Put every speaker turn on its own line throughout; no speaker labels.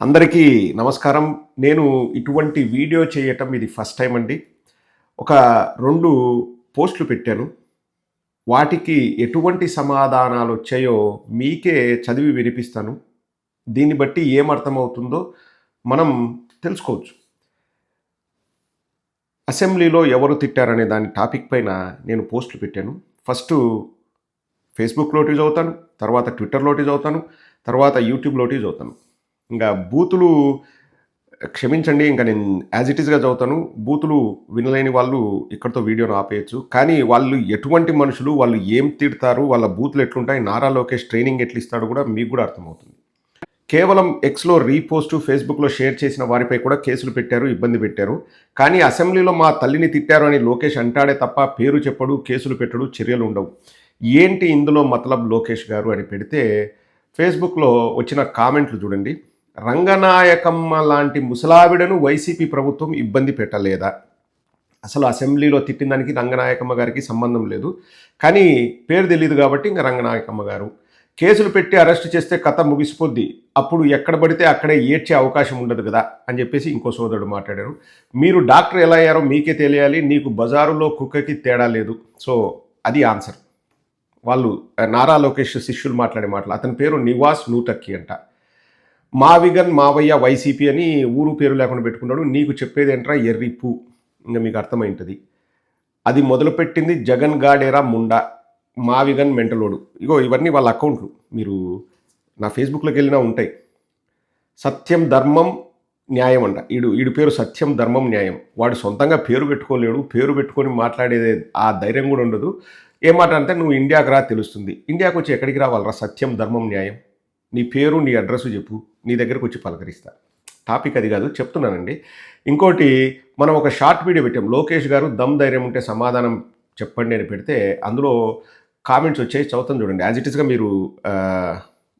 అందరికీ నమస్కారం. నేను ఇటువంటి వీడియో చేయటం ఇది ఫస్ట్ టైం అండి. ఒక 2 పోస్టులు పెట్టాను. వాటికి ఎటువంటి సమాధానాలొచ్చాయో మీకే చదివి వినిపిస్తాను. దీన్ని బట్టి ఏమర్థమవుతుందో మనం తెలుసుకోవచ్చు. అసెంబ్లీలో ఎవరు తిట్టారనే దాని టాపిక్ పైన నేను పోస్టులు పెట్టాను. ఫస్టు ఫేస్‌బుక్‌లోటి చదువుతాను, తర్వాత ట్విట్టర్‌లోటి చదువుతాను, తర్వాత యూట్యూబ్‌లోటి చదువుతాను. ఇంక బూతులు క్షమించండి, ఇంక నేను యాజ్ ఇట్ ఈస్‌గా చదువుతాను. బూతులు వినలేని వాళ్ళు ఇక్కడితో వీడియోని ఆపేయొచ్చు. కానీ వాళ్ళు ఎటువంటి మనుషులు, వాళ్ళు ఏం తిడతారు, వాళ్ళ బూతులు ఎట్లుంటాయి, నారా లోకేష్ ట్రైనింగ్ ఎట్లిస్తాడో కూడా మీకు కూడా అర్థమవుతుంది. కేవలం ఎక్స్‌లో రీపోస్టు, ఫేస్‌బుక్‌లో షేర్ చేసిన వారిపై కూడా కేసులు పెట్టారు, ఇబ్బంది పెట్టారు. కానీ అసెంబ్లీలో మా తల్లిని తిట్టారు అని లోకేష్ అంటాడే తప్ప పేరు చెప్పడు, కేసులు పెట్టడు, చర్యలు ఉండవు. ఏంటి ఇందులో మతలబ్ లోకేష్ గారు అని పెడితే ఫేస్‌బుక్‌లో వచ్చిన కామెంట్లు చూడండి. రంగనాయకమ్మ లాంటి ముసలావిడను వైసీపీ ప్రభుత్వం ఇబ్బంది పెట్టలేదా? అసలు అసెంబ్లీలో తిట్టిన దానికి రంగనాయకమ్మ గారికి సంబంధం లేదు. కానీ పేరు తెలీదు కాబట్టి ఇంక రంగనాయకమ్మ గారు. కేసులు పెట్టి అరెస్ట్ చేస్తే కథ ముగిసిపోద్ది. అప్పుడు ఎక్కడ పడితే అక్కడే ఏడ్చే అవకాశం ఉండదు కదా అని చెప్పేసి ఇంకో సోదరుడు మాట్లాడారు. మీరు డాక్టర్ ఎలా అయ్యారో మీకే తెలియాలి. నీకు బజారులో కుక్కకి తేడా లేదు. సో అది ఆన్సర్. వాళ్ళు నారా లోకేష్ శిష్యులు మాట్లాడే మాటలు. అతని పేరు నివాస్ నూటక్కి అంట. మావిగన్ మావయ్య వైసీపీ అని ఊరు పేరు లేకుండా పెట్టుకున్నాడు. నీకు చెప్పేదేంట్రా ఎర్రిప్పు. ఇంక మీకు అర్థమైంటది. అది మొదలుపెట్టింది జగన్ గాడేరా ముండా, మావిగన్ మెంటలోడు. ఇగో ఇవన్నీ వాళ్ళ అకౌంట్లు. మీరు నా ఫేస్బుక్‌లోకి వెళ్ళినా ఉంటాయి. సత్యం ధర్మం న్యాయం అంట. ఈడు పేరు సత్యం ధర్మం న్యాయం. వాడు సొంతంగా పేరు పెట్టుకోలేడు. పేరు పెట్టుకొని మాట్లాడేదే ఆ ధైర్యం కూడా ఉండదు. ఏం మాట అంటే నువ్వు ఇండియాకి రా తెలుస్తుంది. ఇండియాకి వచ్చి ఎక్కడికి రావాలరా సత్యం ధర్మం న్యాయం? నీ పేరు, నీ అడ్రస్ చెప్పు, నీ దగ్గరకు వచ్చి పలకరిస్తా. టాపిక్ అది కాదు, చెప్తున్నానండి. ఇంకోటి, మనం ఒక షార్ట్ వీడియో పెట్టాం. లోకేష్ గారు దమ్ ధైర్యం ఉంటే సమాధానం చెప్పండి అని పెడితే అందులో కామెంట్స్ వచ్చాయి. చదువుతాను చూడండి. యాజ్ ఇట్ ఈస్‌గా మీరు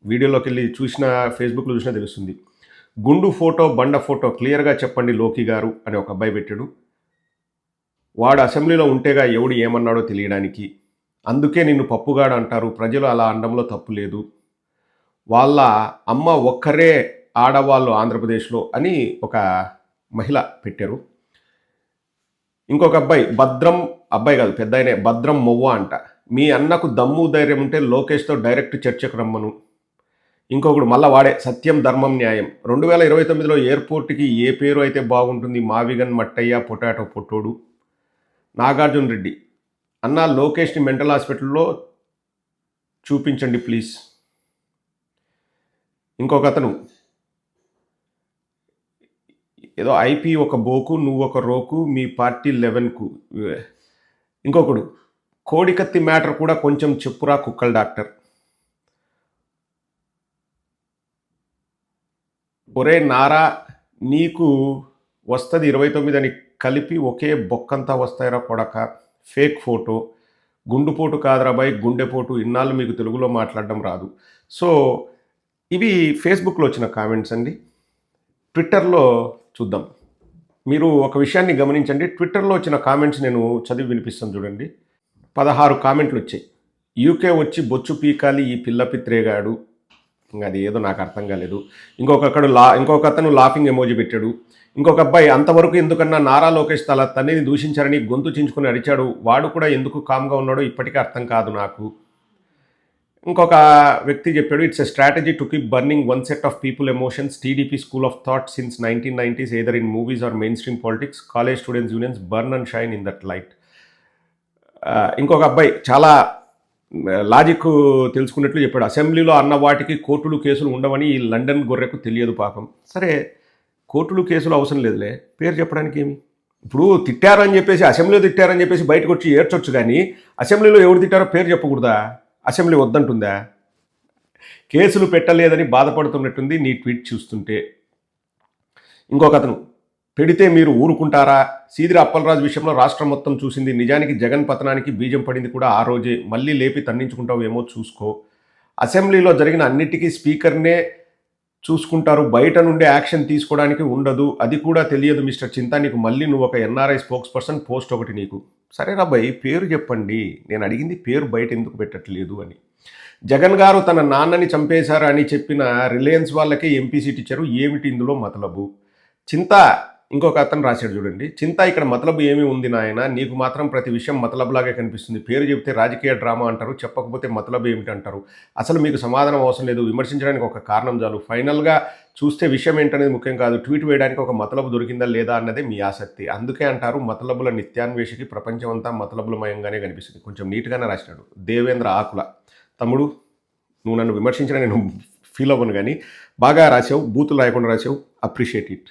వీడియోలోకి వెళ్ళి చూసినా, ఫేస్బుక్‌లో చూసినా తెలుస్తుంది. గుండు ఫోటో, బండ ఫోటో క్లియర్గా చెప్పండి లోకి గారు అని ఒక అబ్బాయి పెట్టాడు. వాడు అసెంబ్లీలో ఉంటేగా ఎవడు ఏమన్నాడో తెలియడానికి. అందుకే నిన్ను పప్పుగాడు అంటారు. ప్రజలు అలా అనడంలో తప్పు లేదు. వాళ్ళ అమ్మ ఒక్కరే ఆడవాళ్ళు ఆంధ్రప్రదేశ్లో అని ఒక మహిళ పెట్టారు. ఇంకొక అబ్బాయి భద్రం, అబ్బాయి కాదు పెద్దాయనే, భద్రం మొవ్వ అంట. మీ అన్నకు దమ్ము ధైర్యం ఉంటే లోకేష్తో డైరెక్ట్ చర్చకు రమ్మను. ఇంకొకడు మళ్ళా వాడే సత్యం ధర్మం న్యాయం. 2029లో ఎయిర్పోర్ట్కి ఏ పేరు అయితే బాగుంటుంది, మావిగన్ మట్టయ్య పొటాటో పొట్టోడు. నాగార్జున రెడ్డి అన్న లోకేష్ని మెంటల్ హాస్పిటల్లో చూపించండి ప్లీజ్. ఇంకొక అతను ఏదో ఐపీ ఒక బోకు, నువ్వు ఒక రోకు, మీ పార్టీ 11కు. ఇంకొకడు కోడికత్తి మ్యాటర్ కూడా కొంచెం చెప్పురా కుక్కల డాక్టర్. ఒరే నారా, నీకు వస్తుంది 29 అని కలిపి ఒకే బొక్కంతా వస్తాయిరా కొడక. ఫేక్ ఫోటో, గుండుపోటు కాదురా బాయ్, గుండెపోటు. ఇన్నాళ్ళు మీకు తెలుగులో మాట్లాడడం రాదు. సో ఇవి ఫేస్బుక్‌లో వచ్చిన కామెంట్స్ అండి. ట్విట్టర్లో చూద్దాం. మీరు ఒక విషయాన్ని గమనించండి. ట్విట్టర్లో వచ్చిన కామెంట్స్ నేను చదివి వినిపిస్తాను చూడండి. 16 కామెంట్లు వచ్చాయి. యూకే వచ్చి బొచ్చు పీకాలి ఈ పిల్ల పిత్రేగాడు. అది ఏదో నాకు అర్థం కాలేదు. ఇంకొక అతను లాఫింగ్ ఎమోజీ పెట్టాడు. ఇంకొక అబ్బాయి అంతవరకు ఎందుకన్నా నారా లోకేష్ తల తన్నిని దూషించారని గొంతు చించుకుని అరిచాడు. వాడు కూడా ఎందుకు కామ్గా ఉన్నాడో ఇప్పటికీ అర్థం కాదు నాకు. ఇంకొక వ్యక్తి చెప్పాడు, it's a strategy to keep burning one set of people emotions. TDP school of thought since 1990s either in movies or mainstream politics. College students unions burn and shine in that light. ఇంకొక అబ్బాయి చాలా logic తెలుసుకున్నట్లు చెప్పాడు. అసెంబ్లీలో అన్న వాటికి కోర్టులు కేసులు ఉండవని ఈ లండన్ గొర్రెకు తెలియదు పాపం. సరే, కోర్టులు కేసులు అవసరం లేదులే, పేరు చెప్పడానికి ఏమి. ఇప్పుడు తిట్టారని చెప్పేసి, అసెంబ్లీలో తిట్టారని చెప్పేసి బయటకు వచ్చి ఏడ్చొచ్చు, కానీ అసెంబ్లీలో ఎవరు తిట్టారో పేరు చెప్పకూడదా? అసెంబ్లీ వద్దంటుందా? కేసులు పెట్టలేదని బాధపడుతున్నట్టుంది నీ ట్వీట్ చూస్తుంటే. ఇంకొక అతను పెడితే మీరు ఊరుకుంటారా? సీదిరి అప్పలరాజు విషయంలో రాష్ట్రం మొత్తం చూసింది. నిజానికి జగన్ పతనానికి బీజం పడింది కూడా ఆ రోజే. మళ్ళీ లేపి తన్నించుకుంటావేమో చూసుకో. అసెంబ్లీలో జరిగిన అన్నిటికీ స్పీకర్నే చూసుకుంటారు. బయట నుండి యాక్షన్ తీసుకోవడానికి ఉండదు. అది కూడా తెలియదు మిస్టర్ చింతా నీకు. మళ్ళీ నువ్వు ఒక ఎన్ఆర్ఐ స్పోక్స్ పర్సన్ పోస్ట్ ఒకటి నీకు. సరే రాబాయ్, పేరు చెప్పండి. నేను అడిగింది పేరు బయట ఎందుకు పెట్టట్లేదు అని. జగన్ గారు తన నాన్నని చంపేశారు అని చెప్పిన రిలయన్స్ వాళ్ళకే ఎంపీ సీట్ ఇచ్చారు. ఏమిటి ఇందులో మతలబు? చింత ఇంకొక అతను రాశాడు చూడండి. చింత ఇక్కడ మతలబు ఏమి ఉంది నాయన, నీకు మాత్రం ప్రతి విషయం మతలబులాగే కనిపిస్తుంది. పేరు చెప్తే రాజకీయ డ్రామా అంటారు, చెప్పకపోతే మతలబు ఏమిటి అంటారు. అసలు మీకు సమాధానం అవసరం లేదు, విమర్శించడానికి ఒక కారణం చాలు. ఫైనల్గా చూస్తే విషయం ఏంటనేది ముఖ్యం కాదు, ట్వీట్ వేయడానికి ఒక మతలబు దొరికిందా లేదా అన్నదే మీ ఆసక్తి. అందుకే అంటారు మతలబుల నిత్యాన్వేషికి ప్రపంచం అంతా మతలబులమయంగానే కనిపిస్తుంది. కొంచెం నీట్గానే రాసినాడు దేవేంద్ర ఆకుల. తమ్ముడు, నువ్వు నన్ను విమర్శించిన నేను ఫీల్ అవ్వను, కానీ బాగా రాసావు, బూతులు రాయకుండా రాసావు, అప్రిషియేట్ ఇట్.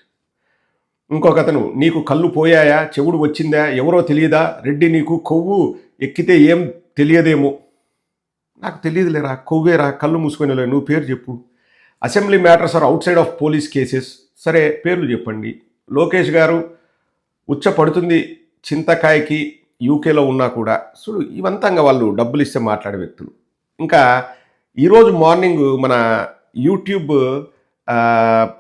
ఇంకొక అతను, నీకు కళ్ళు పోయాయా, చెవుడు వచ్చిందా, ఎవరో తెలియదా, రెడ్డి నీకు కొవ్వు ఎక్కితే ఏం తెలియదేమో. నాకు తెలియదులేరా, కొవ్వేరా, కళ్ళు మూసుకొని నువ్వు పేరు చెప్పు. Assembly matters are outside of police cases. సరే పేర్లు చెప్పండి. లోకేష్ గారు ఉచ్చ పడుతుంది చింతకాయకి, యూకేలో ఉన్నా కూడా. చూడు, ఇవంతా వాళ్ళు డబ్బులు ఇస్తే మాట్లాడే వ్యక్తులు. ఇంకా ఈరోజు మార్నింగ్ మన యూట్యూబ్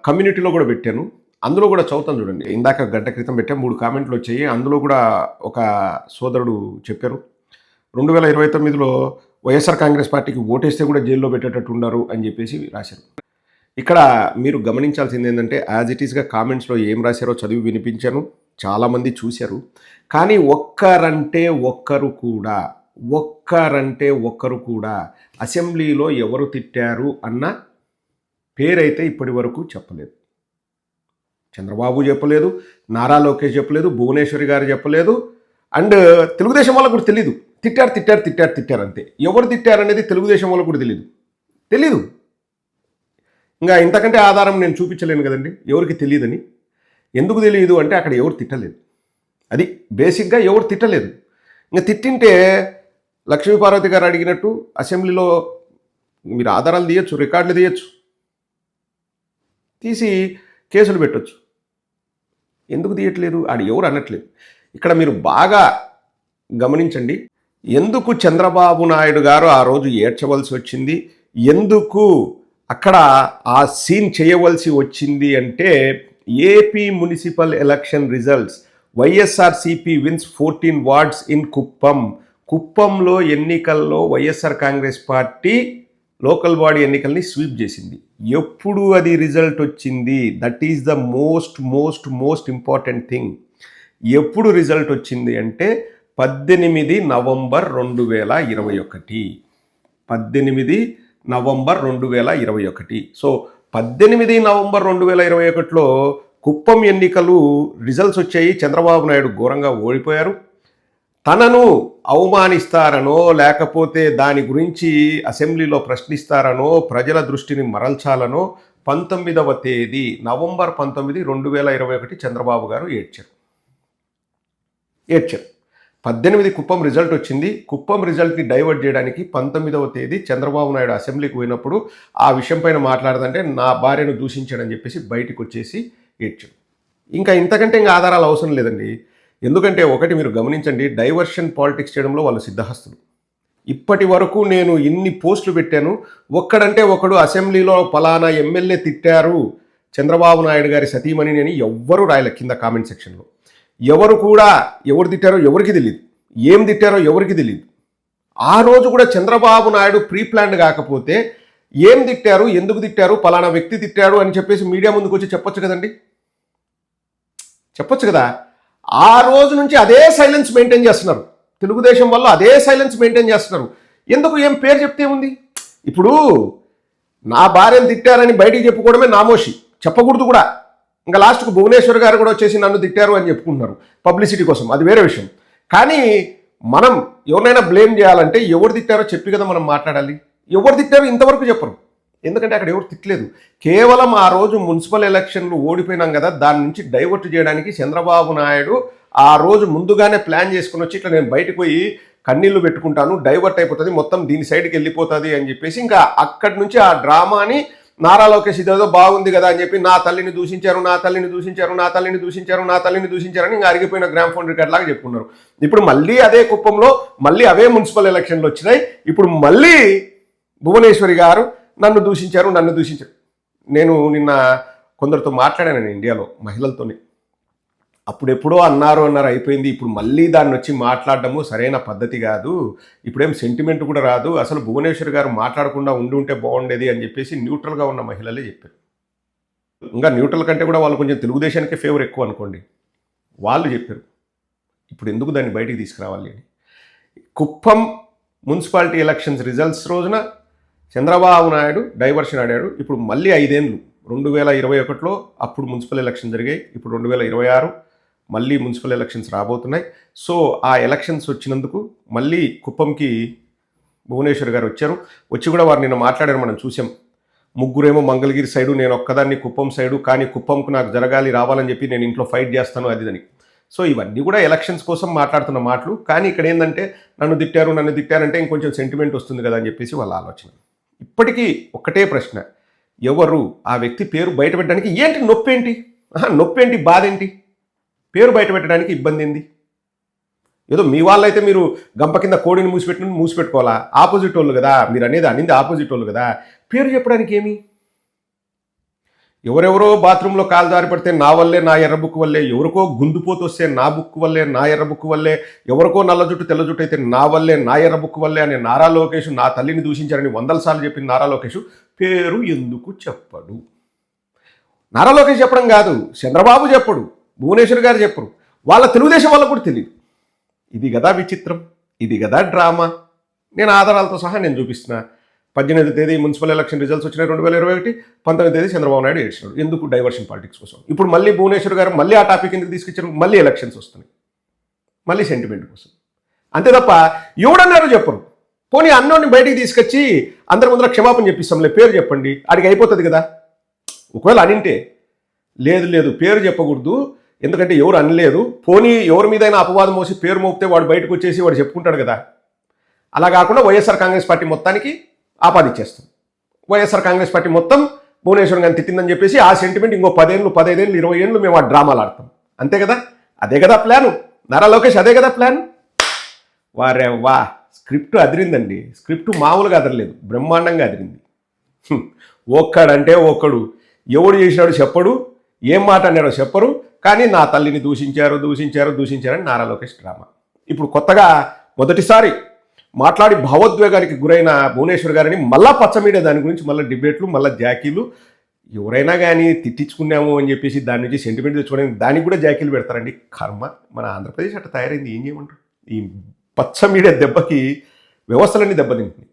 కమ్యూనిటీలో కూడా పెట్టాను, అందులో కూడా చదువుతాను చూడండి. ఇందాక గంట క్రితం పెట్టా, 3 కామెంట్లు వచ్చాయి. అందులో కూడా ఒక సోదరుడు చెప్పారు, 2029లో వైఎస్ఆర్ కాంగ్రెస్ పార్టీకి ఓటేస్తే కూడా జైల్లో పెట్టేటట్టు ఉన్నారు అని చెప్పేసి రాశారు. ఇక్కడ మీరు గమనించాల్సింది ఏంటంటే, యాజ్ ఇట్ ఈస్గా కామెంట్స్లో ఏం రాశారో చదివి వినిపించాను, చాలామంది చూశారు. కానీ ఒక్కరంటే ఒక్కరు కూడా అసెంబ్లీలో ఎవరు తిట్టారు అన్న పేరైతే ఇప్పటి వరకు చెప్పలేదు. చంద్రబాబు చెప్పలేదు, నారా లోకేష్ చెప్పలేదు, భువనేశ్వరి గారు చెప్పలేదు, అండ్ తెలుగుదేశం వాళ్ళకు కూడా తెలీదు. తిట్టారు అంతే. ఎవరు తిట్టారనేది తెలుగుదేశం వాళ్ళకు కూడా తెలీదు. ఇంకా ఇంతకంటే ఆధారం నేను చూపించలేను కదండి ఎవరికి తెలియదని. ఎందుకు తెలియదు అంటే అక్కడ ఎవరు తిట్టలేదు, అది బేసిక్గా ఎవరు తిట్టలేదు. ఇంకా తిట్టింటే లక్ష్మీపార్వతి గారు అడిగినట్టు అసెంబ్లీలో మీరు ఆధారాలు తీయచ్చు, రికార్డులు తీయచ్చు, తీసి కేసులు పెట్టవచ్చు. ఎందుకు తీయట్లేదు, ఆడు ఎవరు అనట్లేదు. ఇక్కడ మీరు బాగా గమనించండి, ఎందుకు చంద్రబాబు నాయుడు గారు ఆ రోజు ఏడ్చవలసి వచ్చింది, ఎందుకు అక్కడ ఆ సీన్ చేయవలసి వచ్చింది అంటే, AP municipal election results, YSRCP wins 14 wards in కుప్పంలో ఎన్నికల్లో YSR Congress party local body ఎన్నికల్ని స్వీప్ చేసింది. ఎప్పుడు అది రిజల్ట్ వచ్చింది, that is the most important thing. ఎప్పుడు రిజల్ట్ వచ్చింది అంటే 18 నవంబర్ 2021. 18 నవంబర్ 2021. సో 18 నవంబర్ 2021లో కుప్పం ఎన్నికలు రిజల్ట్స్ వచ్చాయి. చంద్రబాబు నాయుడు ఘోరంగా ఓడిపోయారు. తనను అవమానిస్తారనో లేకపోతే దాని గురించి అసెంబ్లీలో ప్రశ్నిస్తారనో ప్రజల దృష్టిని మరల్చాలనో 19వ తేదీ నవంబర్ 19, 2021 చంద్రబాబు గారు ఏడ్చారు. 18 కుప్పం రిజల్ట్ వచ్చింది. కుప్పం రిజల్ట్ని డైవర్ట్ చేయడానికి 19వ తేదీ చంద్రబాబు నాయుడు అసెంబ్లీకి పోయినప్పుడు ఆ విషయం పైన మాట్లాడదంటే నా భార్యను దూషించాడని చెప్పేసి బయటికి వచ్చేసి ఏడ్చాడు. ఇంకా ఇంతకంటే ఇంకా ఆధారాలు అవసరం లేదండి. ఎందుకంటే ఒకటి మీరు గమనించండి, డైవర్షన్ పాలిటిక్స్ చేయడంలో వాళ్ళు సిద్ధహస్తులు. ఇప్పటి వరకు నేను ఇన్ని పోస్టులు పెట్టాను, ఒక్కడంటే ఒకడు అసెంబ్లీలో పలానా ఎమ్మెల్యే తిట్టారు చంద్రబాబు నాయుడు గారి సతీమణిని అని ఎవ్వరూ రాయలే కింద కామెంట్ సెక్షన్లో. ఎవరు కూడా ఎవరు తిట్టారో ఎవరికి తెలియదు, ఏం తిట్టారో ఎవరికి తెలియదు. ఆ రోజు కూడా చంద్రబాబు నాయుడు ప్రీ ప్లాన్డ్ కాకపోతే ఏం తిట్టారు, ఎందుకు తిట్టారు, పలానా వ్యక్తి తిట్టాడు అని చెప్పేసి మీడియా ముందుకు వచ్చి చెప్పొచ్చు కదండి, చెప్పొచ్చు కదా. ఆ రోజు నుంచి అదే సైలెన్స్ మెయింటైన్ చేస్తున్నారు. తెలుగుదేశం వల్ల అదే సైలెన్స్ మెయింటైన్ చేస్తున్నారు. ఎందుకు, ఏం పేరు చెప్తే ఉంది. ఇప్పుడు నా భార్యను తిట్టారని బయటికి చెప్పుకోవడమే నామోషి, చెప్పకూడదు కూడా. ఇంకా లాస్ట్కు భువనేశ్వర్ గారు కూడా వచ్చేసి నన్ను తిట్టారు అని చెప్పుకుంటున్నారు పబ్లిసిటీ కోసం, అది వేరే విషయం. కానీ మనం ఎవరినైనా బ్లేమ్ చేయాలంటే ఎవరు తిట్టారో చెప్పి కదా మనం మాట్లాడాలి. ఎవరు తిట్టారో ఇంతవరకు చెప్పరు, ఎందుకంటే అక్కడ ఎవరు తిట్టలేదు. కేవలం ఆ రోజు మున్సిపల్ ఎలక్షన్లు ఓడిపోయినాం కదా, దాని నుంచి డైవర్ట్ చేయడానికి చంద్రబాబు నాయుడు ఆ రోజు ముందుగానే ప్లాన్ చేసుకుని వచ్చి ఇట్లా నేను బయటకు పోయి కన్నీళ్లు పెట్టుకుంటాను, డైవర్ట్ అయిపోతుంది, మొత్తం దీని సైడ్కి వెళ్ళిపోతుంది అని చెప్పేసి ఇంకా అక్కడి నుంచి ఆ డ్రామాని నారా లోకేష్ ఇదేదో బాగుంది కదా అని చెప్పి నా తల్లిని దూషించారు అని ఇంకా అరిగిపోయిన గ్రామ్ ఫోన్ రికార్డ్ లాగా చెప్పుకున్నారు. ఇప్పుడు మళ్ళీ అదే కుప్పంలో మళ్ళీ అవే మున్సిపల్ ఎలక్షన్లు వచ్చినాయి. ఇప్పుడు మళ్ళీ భువనేశ్వరి గారు నన్ను దూషించారు. నేను నిన్న కొందరితో మాట్లాడాను ఇండియాలో మహిళలతోని. అప్పుడెప్పుడో అన్నారు అయిపోయింది. ఇప్పుడు మళ్ళీ దాన్ని వచ్చి మాట్లాడడము సరైన పద్ధతి కాదు. ఇప్పుడేం సెంటిమెంట్ కూడా రాదు. అసలు భువనేశ్వర్ గారు మాట్లాడకుండా ఉంటే బాగుండేది అని చెప్పేసి న్యూట్రల్గా ఉన్న మహిళలే చెప్పారు. ఇంకా న్యూట్రల్ కంటే కూడా వాళ్ళు కొంచెం తెలుగుదేశానికే ఫేవర్ ఎక్కువ అనుకోండి. వాళ్ళు చెప్పారు ఇప్పుడు ఎందుకు దాన్ని బయటికి తీసుకురావాలి అని. కుప్పం మున్సిపాలిటీ ఎలక్షన్స్ రిజల్ట్స్ రోజున చంద్రబాబు నాయుడు డైవర్షన్ ఆడాడు. ఇప్పుడు మళ్ళీ 5 ఏళ్ళు 2021లో అప్పుడు మున్సిపల్ ఎలక్షన్ జరిగాయి. ఇప్పుడు 2026 మళ్ళీ మున్సిపల్ ఎలక్షన్స్ రాబోతున్నాయి. సో ఆ ఎలక్షన్స్ వచ్చినందుకు మళ్ళీ కుప్పంకి భువనేశ్వర్ గారు వచ్చారు. వచ్చి కూడా వారు నిన్న మాట్లాడారు, మనం చూసాం. ముగ్గురేమో మంగళగిరి సైడు, నేను ఒక్కదాన్ని కుప్పం సైడు, కానీ కుప్పంకు నాకు జరగాలి రావాలని చెప్పి నేను ఇంట్లో ఫైట్ చేస్తాను అదిదని. సో ఇవన్నీ కూడా ఎలక్షన్స్ కోసం మాట్లాడుతున్న మాటలు. కానీ ఇక్కడ ఏంటంటే నన్ను తిట్టారంటే ఇంకొంచెం సెంటిమెంట్ వస్తుంది కదా అని చెప్పేసి వాళ్ళ ఆలోచన. ఇప్పటికీ ఒక్కటే ప్రశ్న, ఎవరు ఆ వ్యక్తి పేరు బయట పెట్టడానికి ఏంటి నొప్పేంటి బాధ ఏంటి? పేరు బయట పెట్టడానికి ఇబ్బంది ఏంది? ఏదో మీ వాళ్ళైతే మీరు గంప కింద కోడిని మూసిపెట్టుకోవాలా? ఆపోజిట్ వాళ్ళు కదా మీరు అనింది ఆపోజిట్ వాళ్ళు కదా. పేరు చెప్పడానికి ఏమి? ఎవరెవరో బాత్రూంలో కాలు జారి పడితే నా వల్లే, నా ఎర్ర బుక్ వల్లే, ఎవరికో గుందుపోతు వస్తే నా బుక్ వల్లే, నా ఎర్ర బుక్ వల్లే, ఎవరికో నల్ల జుట్టు తెల్ల జుట్టు అయితే నా వల్లే, నా ఎర్ర బుక్ వల్లే అని నారా లోకేష్ నా తల్లిని దూషించారని 100 సార్లు చెప్పిన నారా లోకేష్ పేరు ఎందుకు చెప్పడు? నారా లోకేష్ చెప్పడం కాదు, చంద్రబాబు చెప్పడు, భువనేశ్వర్ గారు చెప్పరు, వాళ్ళ తెలుగుదేశం వాళ్ళకు కూడా తెలియదు. ఇది కదా విచిత్రం, ఇది కదా డ్రామా. నేను ఆధారాలతో సహా నేను చూపిస్తున్నా. 18వ తేదీ మున్సిపల్ ఎలక్షన్ రిజల్ట్స్ వచ్చినాయి 2021, 19వ తేదీ చంద్రబాబు నాయుడు ఏడ్చినాడు. ఎందుకు? డైవర్షన్ పాలిటిక్స్ కోసం. ఇప్పుడు మళ్ళీ భువనేశ్వర్ గారు మళ్ళీ ఆ టాపిక్ ఎందుకు తీసుకొచ్చారు? మళ్ళీ ఎలక్షన్స్ వస్తున్నాయి, మళ్ళీ సెంటిమెంట్ కోసం. అంతే తప్ప ఎవడన్నారో చెప్పరు. పోనీ అన్నోడిని బయటికి తీసుకొచ్చి అందరి ముందర క్షమాపణ చెప్పిస్తాంలే, పేరు చెప్పండి, ఆడికి అయిపోతుంది కదా. ఒకవేళ అనింటే లేదు పేరు చెప్పకూడదు, ఎందుకంటే ఎవరు అనలేదు, పోనీ ఎవరి మీదైనా అపవాదం మోసి పేరు మోపితే వాడు బయటకు వచ్చేసి వాడు చెప్పుకుంటాడు కదా. అలా కాకుండా వైఎస్ఆర్ కాంగ్రెస్ పార్టీ మొత్తానికి ఆపాదిచ్చేస్తాం. వైఎస్ఆర్ కాంగ్రెస్ పార్టీ మొత్తం భువనేశ్వర్ గారిని తిట్టిందని చెప్పేసి ఆ సెంటిమెంట్ ఇంకో 10 ఏళ్ళు 15 ఏళ్ళు 20 ఏళ్ళు మేము ఆ డ్రామాలు ఆడతాం. అంతే కదా, అదే కదా ప్లాను. నారా లోకేష్ అదే కదా ప్లాన్. వారే వా, స్క్రిప్ట్ అదిరిందండి. స్క్రిప్ట్ మామూలుగా అదరలేదు, బ్రహ్మాండంగా అదిరింది. ఒక్కడంటే ఒక్కడు, ఎవడు చేసినాడు చెప్పడు, ఏం మాట అన్నాడో చెప్పరు, కానీ నా తల్లిని దూషించారని నారా లోకేష్ డ్రామా. ఇప్పుడు కొత్తగా మొదటిసారి మాట్లాడి భావోద్వేగానికి గురైన భువనేశ్వర్ గారిని మళ్ళా పచ్చ మీడియా దాని గురించి మళ్ళీ డిబేట్లు, మళ్ళీ జాకీలు. ఎవరైనా కానీ తిట్టించుకున్నాము అని చెప్పేసి దాని నుంచి సెంటిమెంట్ తెచ్చుకోవడానికి దానికి కూడా జాకీలు పెడతారండి. కర్మ, మన ఆంధ్రప్రదేశ్ అట్లా తయారైంది. ఏం చేయమంటారు? ఈ పచ్చ మీడియా దెబ్బకి వ్యవస్థలన్నీ దెబ్బతింటుంది.